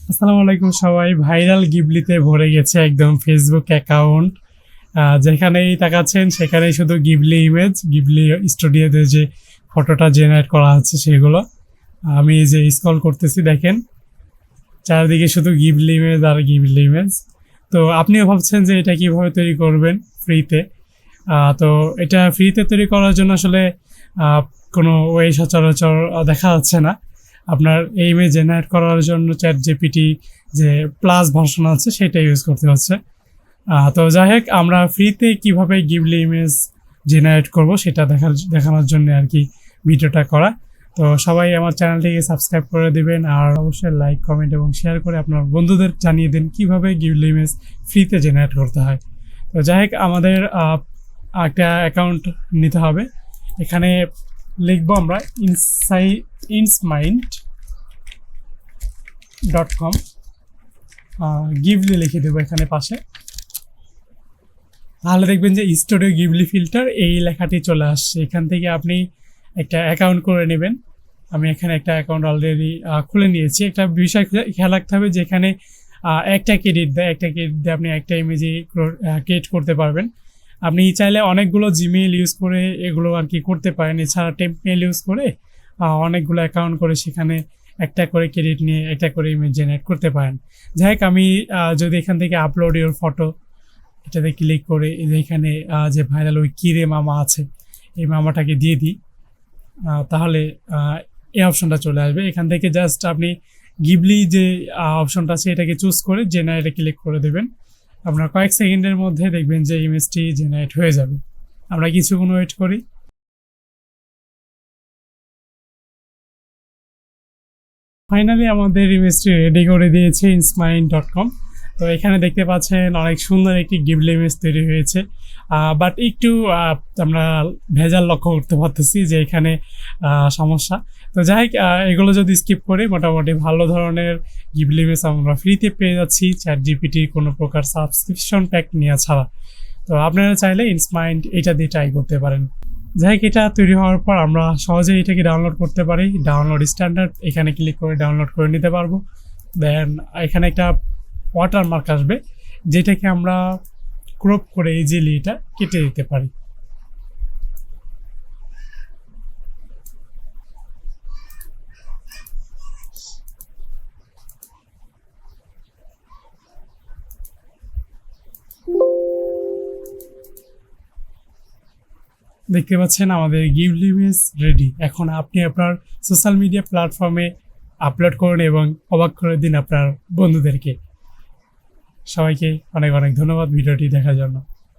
আসসালামু আলাইকুম সবাই। ভাইরাল গিবলিতে ভরে গেছে একদম ফেসবুক অ্যাকাউন্ট। যেখানেই তাকাচ্ছেন সেখানেই শুধু গিবলি ইমেজ, গিবলি স্টুডিওতে যে ফটোটা জেনারেট করা হচ্ছে সেগুলো। আমি এই যে স্ক্রল করতেছি, দেখেন চারিদিকে শুধু গিবলি ইমেজ আর গিবলি ইমেজ। তো আপনিও ভাবছেন যে এটা কিভাবে তৈরি করবেন ফ্রিতে। তো এটা ফ্রিতে তৈরি করার জন্য আসলে আহ, কোনো ওয়ে সচরাচর দেখা যাচ্ছে না। আপনার এই ইমেজ জেনারেট করার জন্য চ্যাট জিপিটি যে প্লাস ভার্সন আছে সেটা ইউজ করতে হচ্ছে। তো যাই হোক, আমরা ফ্রিতে কিভাবে গিবলি ইমেজ জেনারেট করব সেটা দেখানোর জন্য আর কি ভিডিওটা করা। তো সবাই আমার চ্যানেলটিকে সাবস্ক্রাইব করে দিবেন, আর অবশ্যই লাইক, কমেন্ট এবং শেয়ার করে আপনার বন্ধুদের জানিয়ে দিন কিভাবে গিবলি ইমেজ ফ্রিতে জেনারেট করতে হয়। তো যাই হোক, আমাদের একটা অ্যাকাউন্ট নিতে হবে। এখানে লিখবো আমরা insmind.com, গিবলি লিখে দেবো এখানে পাশে। তাহলে দেখবেন যে স্টুডিও গিবলি ফিল্টার এই লেখাটি চলে আসছে। এখান থেকে আপনি একটা অ্যাকাউন্ট করে নেবেন। আমি এখানে একটা অ্যাকাউন্ট অলরেডি খুলে নিয়েছি। একটা বিষয় খেয়াল রাখতে হবে যে এখানে একটা ক্রেডিট দেয়, একটা ক্রেডিট দিয়ে আপনি একটা ইমেজই ক্রিয়েট করতে পারবেন। আপনি চাইলে অনেকগুলো জিমেইল ইউজ করে এগুলো আর কি করতে পারেন। এছাড়া টেম্পমেইল ইউজ করে অনেকগুলো অ্যাকাউন্ট করে সেখানে একটা করে ক্রেডিট নিয়ে একটা করে ইমেজ জেনারেট করতে পারেন। যাই হোক, আমি যদি এখান থেকে আপলোড ইউর ফটো এটাতে ক্লিক করে এই যে এখানে যে ভাইরাল ওই কিরে মামা আছে এই মামাটাকে দিয়ে দিই, তাহলে এই অপশনটা চলে আসবে। এখান থেকে জাস্ট আপনি গিবলি যে অপশনটা আছে এটাকে চুজ করে জেনারেটে ক্লিক করে দেবেন। আপনার কয়েক সেকেন্ডের মধ্যে দেখবেন যে ইমেজটি জেনারেট হয়ে যাবে। আমরা কিছুক্ষণ ওয়েট করি। ফাইনালি আমাদের ইমেজটি রেডি করে দিয়েছে insmine.com। তো এখানে দেখতে পাচ্ছেন অনেক সুন্দর একটি গিবলি ইমেজ তৈরি হয়েছে। বাট একটু আমরা ভেজাল লক্ষ্য করতে পারতেছি যে এখানে সমস্যা। তো যাই হোক, এগুলো যদি স্কিপ করে মোটামুটি ভালো ধরনের গিবলি ইমেজ আমরা ফ্রিতে পেয়ে যাচ্ছি, চ্যাট জিপিটি কোনো প্রকার সাবস্ক্রিপশন প্যাক নেওয়া ছাড়া। তো আপনারা চাইলে ইনস্মাইন্ড এটা দিয়ে ট্রাই করতে পারেন। যাই হোক, এটা তৈরি হওয়ার পর আমরা সহজেই এটাকে ডাউনলোড করতে পারি। ডাউনলোড স্ট্যান্ডার্ড, এখানে ক্লিক করে ডাউনলোড করে নিতে পারবো। দেন এখানে একটা ওয়াটারমার্ক আসবে যেটাকে আমরা ক্রপ করে ইজিলি এটা কেটে দিতে পারি। দেখতে পাচ্ছেন আমাদের গিবলি ইমেজ রেডি। এখন আপনি আপনার সোশ্যাল মিডিয়া প্ল্যাটফর্মে আপলোড করুন এবং অবাক করে দিন আপনার বন্ধুদেরকে। সবাইকে অনেক অনেক ধন্যবাদ ভিডিওটি দেখার জন্য।